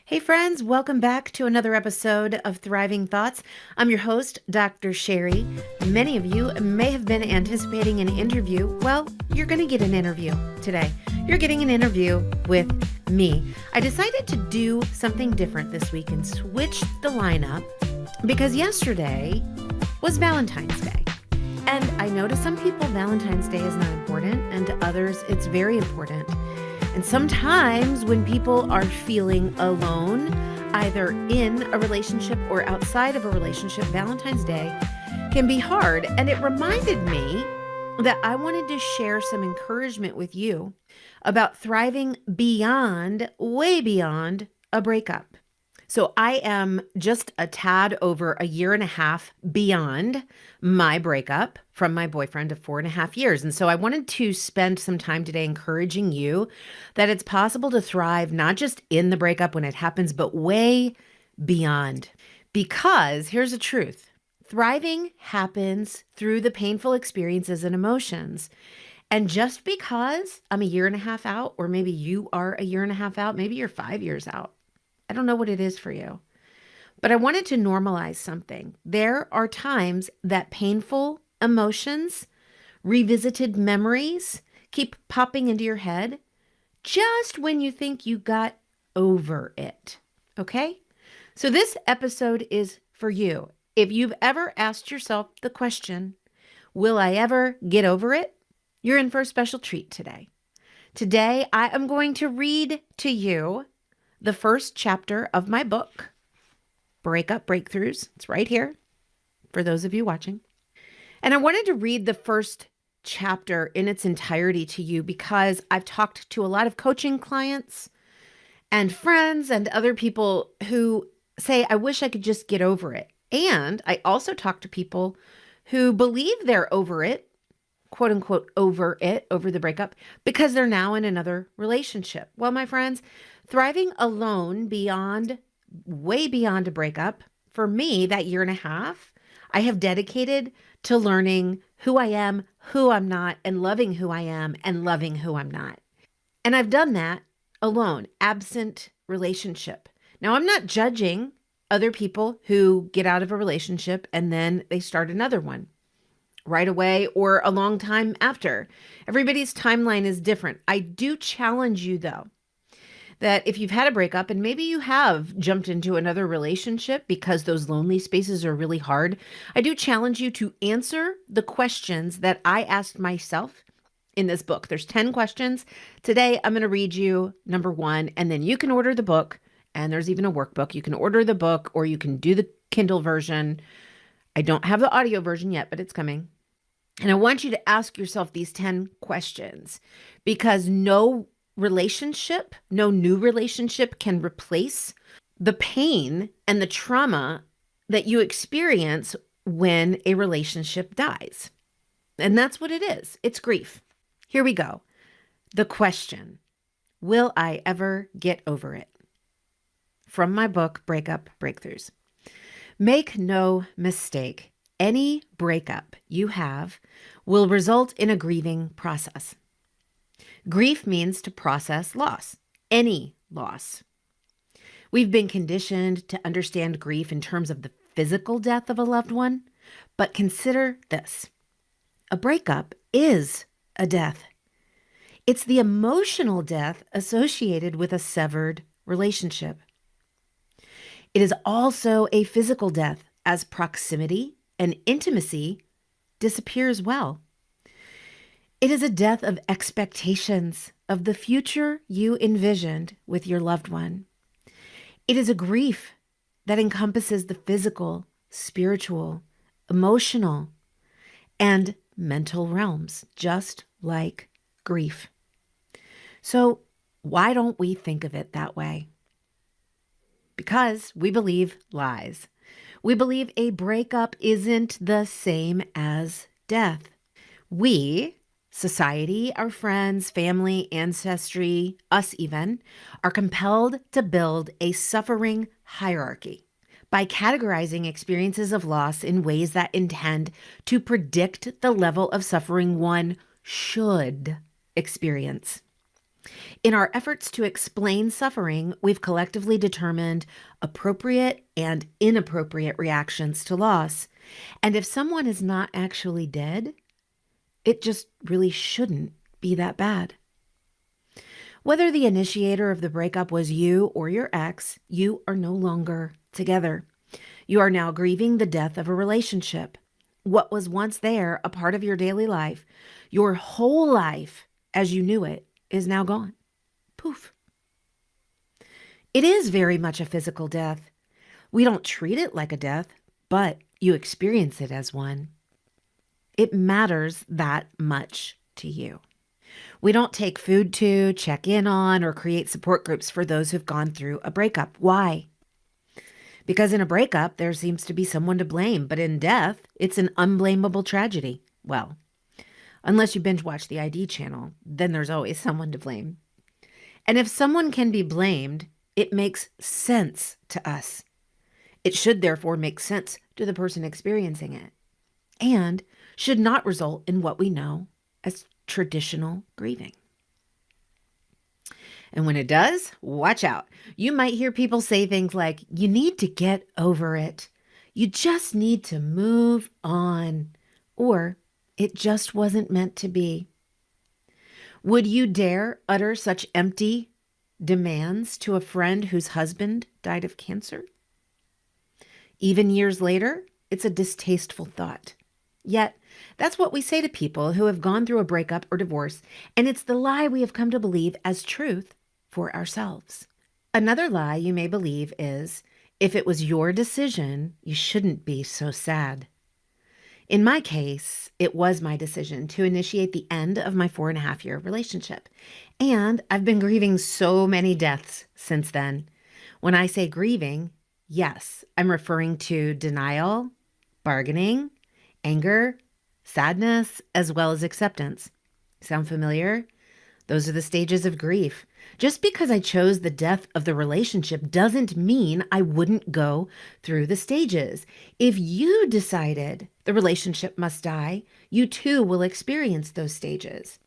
Hey, friends, welcome back to another episode of Thriving Thoughts. I'm your host, Dr. Sherri. Many of you may have been anticipating an interview. Well, you're going to get an interview today. You're getting an interview with me. I decided to do something different this week and switch the lineup because yesterday was Valentine's Day. And I know to some people Valentine's Day is not important, and to others it's very important. And sometimes when people are feeling alone, either in a relationship or outside of a relationship, Valentine's Day can be hard. And it reminded me that I wanted to share some encouragement with you about thriving beyond, way beyond a breakup. So I am just a tad over a year and a half beyond my breakup from my boyfriend of 4.5 years. And so I wanted to spend some time today encouraging you that it's possible to thrive not just in the breakup when it happens, but way beyond. Because here's the truth. Thriving happens through the painful experiences and emotions. And just because I'm a year and a half out, or maybe you are a year and a half out, maybe you're 5 years out. I don't know what it is for you, but I wanted to normalize something. There are times that painful emotions, revisited memories keep popping into your head just when you think you got over it. Okay? So this episode is for you. If you've ever asked yourself the question, will I ever get over it? You're in for a special treat today. Today, I am going to read to you the first chapter of my book, Breakup Breakthroughs. It's right here for those of you watching. And I wanted to read the first chapter in its entirety to you because I've talked to a lot of coaching clients and friends and other people who say, I wish I could just get over it. And I also talk to people who believe they're over it, quote unquote, over the breakup, because they're now in another relationship. Well, my friends, thriving alone way beyond a breakup, for me, that year and a half, I have dedicated to learning who I am, who I'm not, and loving who I am and loving who I'm not. And I've done that alone, absent relationship. Now, I'm not judging other people who get out of a relationship and then they start another one right away or a long time after. Everybody's timeline is different. I do challenge you, though, that if you've had a breakup and maybe you have jumped into another relationship because those lonely spaces are really hard, I do challenge you to answer the questions that I asked myself in this book. There's 10 questions. Today, I'm going to read you number 1, and then you can order the book, and there's even a workbook. You can order the book or you can do the Kindle version. I don't have the audio version yet, but it's coming. And I want you to ask yourself these 10 questions because no new relationship can replace the pain and the trauma that you experience when a relationship dies. And that's what it is. It's grief. Here we go. The question, will I ever get over it? From my book, Breakup Breakthroughs. Make no mistake, any breakup you have will result in a grieving process. Grief means to process loss, any loss. We've been conditioned to understand grief in terms of the physical death of a loved one, but consider this. A breakup is a death. It's the emotional death associated with a severed relationship. It is also a physical death as proximity and intimacy disappear as well. It is a death of expectations of the future you envisioned with your loved one. It is a grief that encompasses the physical, spiritual, emotional, and mental realms, just like grief. So why don't we think of it that way? Because we believe lies. We believe a breakup isn't the same as death. We, society, our friends, family, ancestry, us even, are compelled to build a suffering hierarchy by categorizing experiences of loss in ways that intend to predict the level of suffering one should experience. In our efforts to explain suffering, we've collectively determined appropriate and inappropriate reactions to loss. And if someone is not actually dead, it just really shouldn't be that bad. Whether the initiator of the breakup was you or your ex, you are no longer together. You are now grieving the death of a relationship. What was once there, a part of your daily life, your whole life as you knew it, is now gone. Poof. It is very much a physical death. We don't treat it like a death, but you experience it as one. It matters that much to you. We don't take food to, check in on, or create support groups for those who've gone through a breakup. Why? Because in a breakup, there seems to be someone to blame, but in death, it's an unblameable tragedy. Well, unless you binge watch the ID channel, then there's always someone to blame. And if someone can be blamed, it makes sense to us. It should therefore make sense to the person experiencing it, and should not result in what we know as traditional grieving. And when it does, watch out. You might hear people say things like, you need to get over it. You just need to move on. Or it just wasn't meant to be. Would you dare utter such empty demands to a friend whose husband died of cancer? Even years later, it's a distasteful thought. Yet, that's what we say to people who have gone through a breakup or divorce, and it's the lie we have come to believe as truth for ourselves. Another lie you may believe is, if it was your decision, you shouldn't be so sad. In my case, it was my decision to initiate the end of my 4.5-year relationship, and I've been grieving so many deaths since then. When I say grieving, yes, I'm referring to denial, bargaining, anger, sadness, as well as acceptance. Sound familiar? Those are the stages of grief. Just because I chose the death of the relationship doesn't mean I wouldn't go through the stages. If you decided the relationship must die, you too will experience those stages.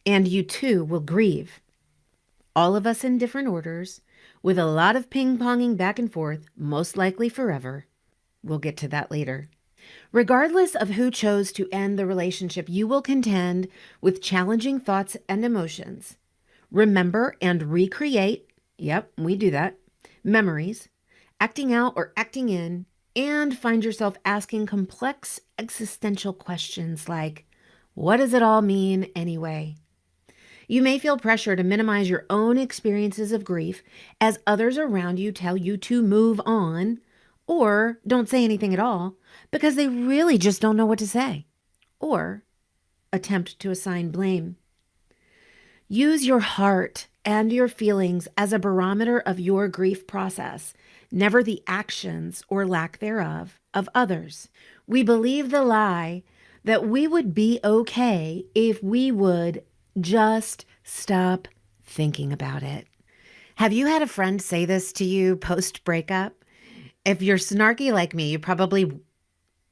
And you too will grieve. All of us in different orders, with a lot of ping-ponging back and forth, most likely forever. We'll get to that later. Regardless of who chose to end the relationship, you will contend with challenging thoughts and emotions. Remember and recreate, yep, we do that, memories, acting out or acting in, and find yourself asking complex existential questions like, what does it all mean anyway? You may feel pressure to minimize your own experiences of grief as others around you tell you to move on, or don't say anything at all because they really just don't know what to say, or attempt to assign blame. Use your heart and your feelings as a barometer of your grief process, never the actions or lack thereof of others. We believe the lie that we would be okay if we would just stop thinking about it. Have you had a friend say this to you post-breakup? If you're snarky like me, you probably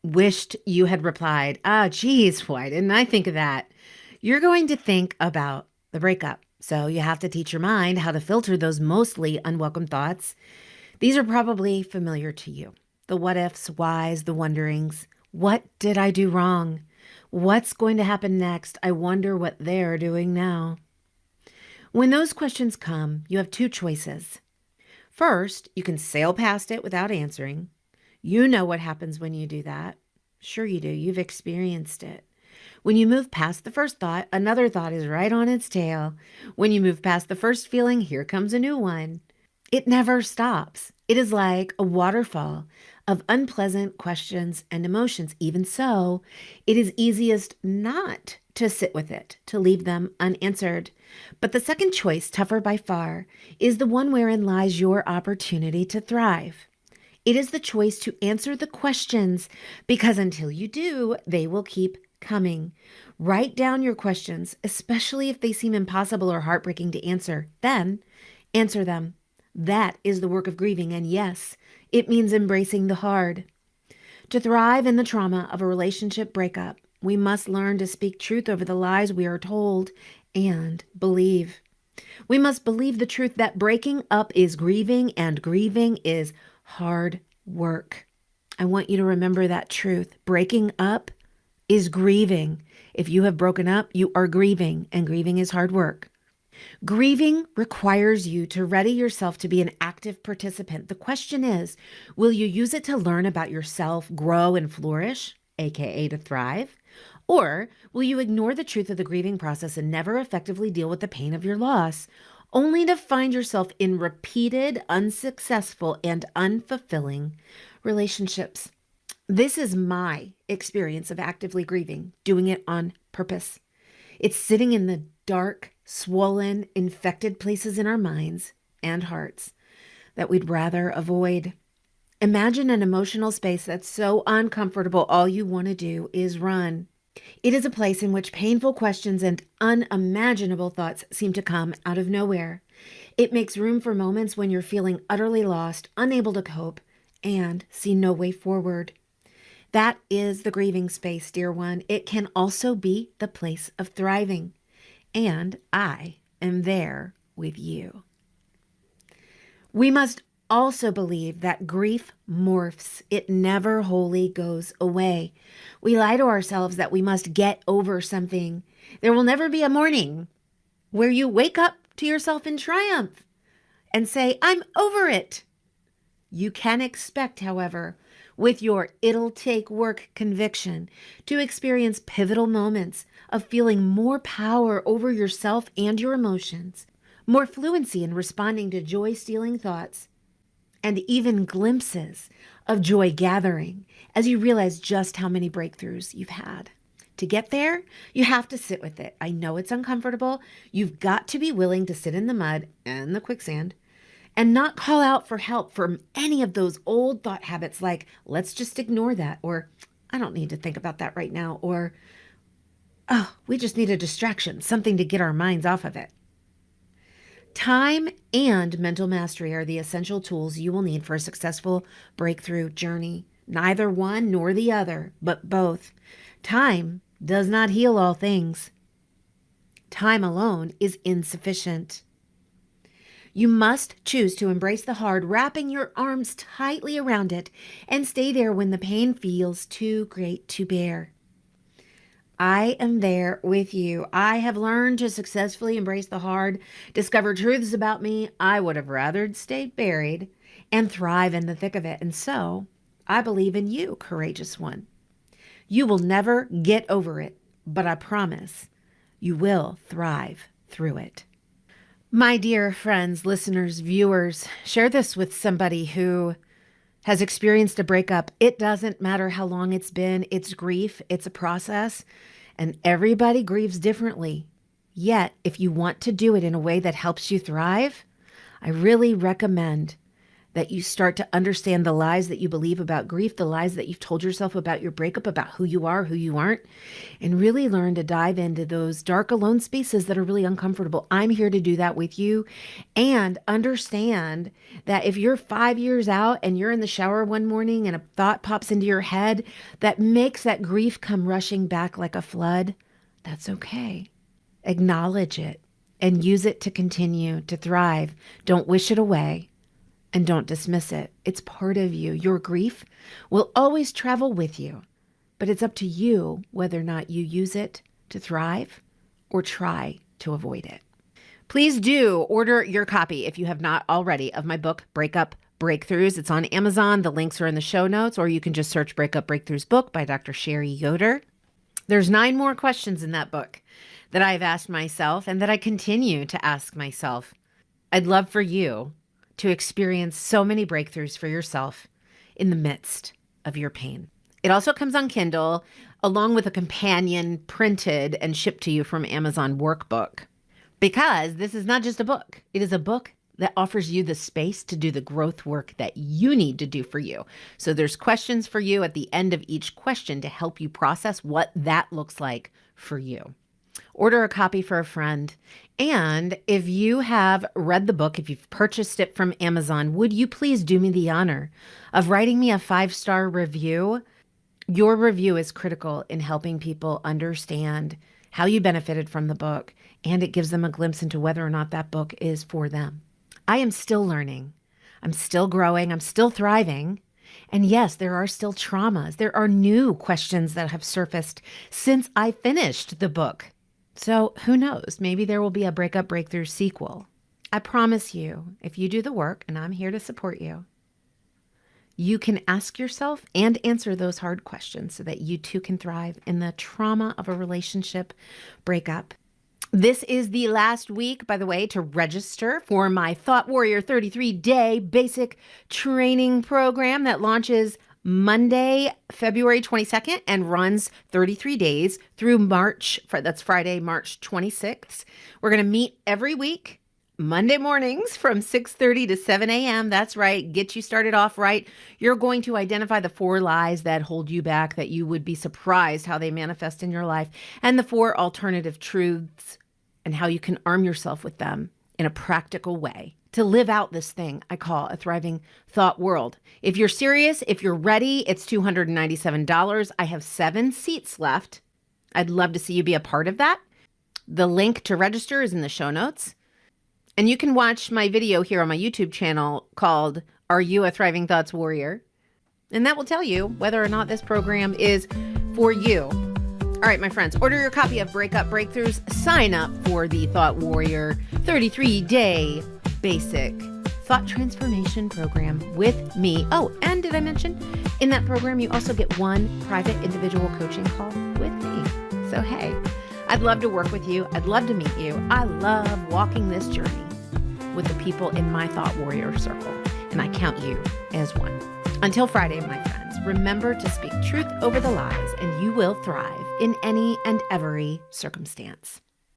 wished you had replied, geez, why didn't I think of that? You're going to think about the breakup. So you have to teach your mind how to filter those mostly unwelcome thoughts. These are probably familiar to you. The what ifs, whys, the wonderings. What did I do wrong? What's going to happen next? I wonder what they're doing now. When those questions come, you have two choices. First, you can sail past it without answering. You know what happens when you do that. Sure you do. You've experienced it. When you move past the first thought, another thought is right on its tail. When you move past the first feeling, here comes a new one. It never stops. It is like a waterfall of unpleasant questions and emotions. Even so, it is easiest not to sit with it, to leave them unanswered. But the second choice, tougher by far, is the one wherein lies your opportunity to thrive. It is the choice to answer the questions, because until you do, they will keep coming. Write down your questions, especially if they seem impossible or heartbreaking to answer. Then answer them. That is the work of grieving, and yes, it means embracing the hard. To thrive in the trauma of a relationship breakup, we must learn to speak truth over the lies we are told and believe. We must believe the truth that breaking up is grieving and grieving is hard work. I want you to remember that truth. Breaking up is grieving. If you have broken up, you are grieving, and grieving is hard work. Grieving requires you to ready yourself to be an active participant. The question is, will you use it to learn about yourself, grow, and flourish, aka to thrive? Or will you ignore the truth of the grieving process and never effectively deal with the pain of your loss, only to find yourself in repeated, unsuccessful, and unfulfilling relationships? This is my experience of actively grieving, doing it on purpose. It's sitting in the dark, swollen, infected places in our minds and hearts that we'd rather avoid. Imagine an emotional space that's so uncomfortable, all you want to do is run. It is a place in which painful questions and unimaginable thoughts seem to come out of nowhere. It makes room for moments when you're feeling utterly lost, unable to cope, and see no way forward. That is the grieving space, dear one. It can also be the place of thriving. And I am there with you. We must also believe that grief morphs. It never wholly goes away. We lie to ourselves that we must get over something. There will never be a morning where you wake up to yourself in triumph and say, I'm over it. You can expect, however, with your it'll take work conviction, to experience pivotal moments of feeling more power over yourself and your emotions, more fluency in responding to joy-stealing thoughts, and even glimpses of joy gathering as you realize just how many breakthroughs you've had. To get there, you have to sit with it. I know it's uncomfortable. You've got to be willing to sit in the mud and the quicksand and not call out for help from any of those old thought habits like, let's just ignore that, or I don't need to think about that right now, or, oh, we just need a distraction, something to get our minds off of it. Time and mental mastery are the essential tools you will need for a successful breakthrough journey. Neither one nor the other, but both. Time does not heal all things. Time alone is insufficient. You must choose to embrace the hard, wrapping your arms tightly around it, and stay there when the pain feels too great to bear. I am there with you. I have learned to successfully embrace the hard, discover truths about me I would have rather stayed buried, and thrive in the thick of it. And so, I believe in you, courageous one. You will never get over it, but I promise you will thrive through it. My dear friends, listeners, viewers, share this with somebody who has experienced a breakup. It doesn't matter how long it's been. It's grief. It's a process. And everybody grieves differently. Yet, if you want to do it in a way that helps you thrive, I really recommend that you start to understand the lies that you believe about grief, the lies that you've told yourself about your breakup, about who you are, who you aren't, and really learn to dive into those dark, alone spaces that are really uncomfortable. I'm here to do that with you, and understand that if you're 5 years out and you're in the shower one morning and a thought pops into your head that makes that grief come rushing back like a flood, that's okay. Acknowledge it and use it to continue to thrive. Don't wish it away. And don't dismiss it. It's part of you. Your grief will always travel with you, but it's up to you whether or not you use it to thrive or try to avoid it. Please do order your copy if you have not already of my book, Breakup Breakthroughs. It's on Amazon. The links are in the show notes, or you can just search Breakup Breakthroughs book by Dr. Sherri Yoder. There's 9 more questions in that book that I've asked myself and that I continue to ask myself. I'd love for you to experience so many breakthroughs for yourself in the midst of your pain. It also comes on Kindle, along with a companion printed and shipped to you from Amazon workbook. Because this is not just a book. It is a book that offers you the space to do the growth work that you need to do for you. So there's questions for you at the end of each question to help you process what that looks like for you. Order a copy for a friend. And if you have read the book, if you've purchased it from Amazon, would you please do me the honor of writing me a 5-star review? Your review is critical in helping people understand how you benefited from the book, and it gives them a glimpse into whether or not that book is for them. I am still learning. I'm still growing. I'm still thriving. And yes, there are still traumas. There are new questions that have surfaced since I finished the book. So who knows? Maybe there will be a Breakup Breakthrough sequel. I promise you, if you do the work, and I'm here to support you, you can ask yourself and answer those hard questions so that you too can thrive in the trauma of a relationship breakup. This is the last week, by the way, to register for my Thought Warrior 33-day basic training program that launches Monday, February 22nd and runs 33 days through March. That's Friday, March 26th. We're going to meet every week, Monday mornings from 6:30 to 7 a.m. That's right. Get you started off right. You're going to identify the 4 lies that hold you back, that you would be surprised how they manifest in your life, and the 4 alternative truths and how you can arm yourself with them in a practical way to live out this thing I call a thriving thought world. If you're serious, if you're ready, it's $297. I have 7 seats left. I'd love to see you be a part of that. The link to register is in the show notes. And you can watch my video here on my YouTube channel called Are You a Thriving Thoughts Warrior? And that will tell you whether or not this program is for you. All right, my friends, order your copy of Breakup Breakthroughs. Sign up for the Thought Warrior 33-day basic thought transformation program with me. Oh, and did I mention in that program, you also get 1 private individual coaching call with me. So, hey, I'd love to work with you. I'd love to meet you. I love walking this journey with the people in my Thought Warrior circle, and I count you as one. Until Friday, my friends, remember to speak truth over the lies, and you will thrive in any and every circumstance.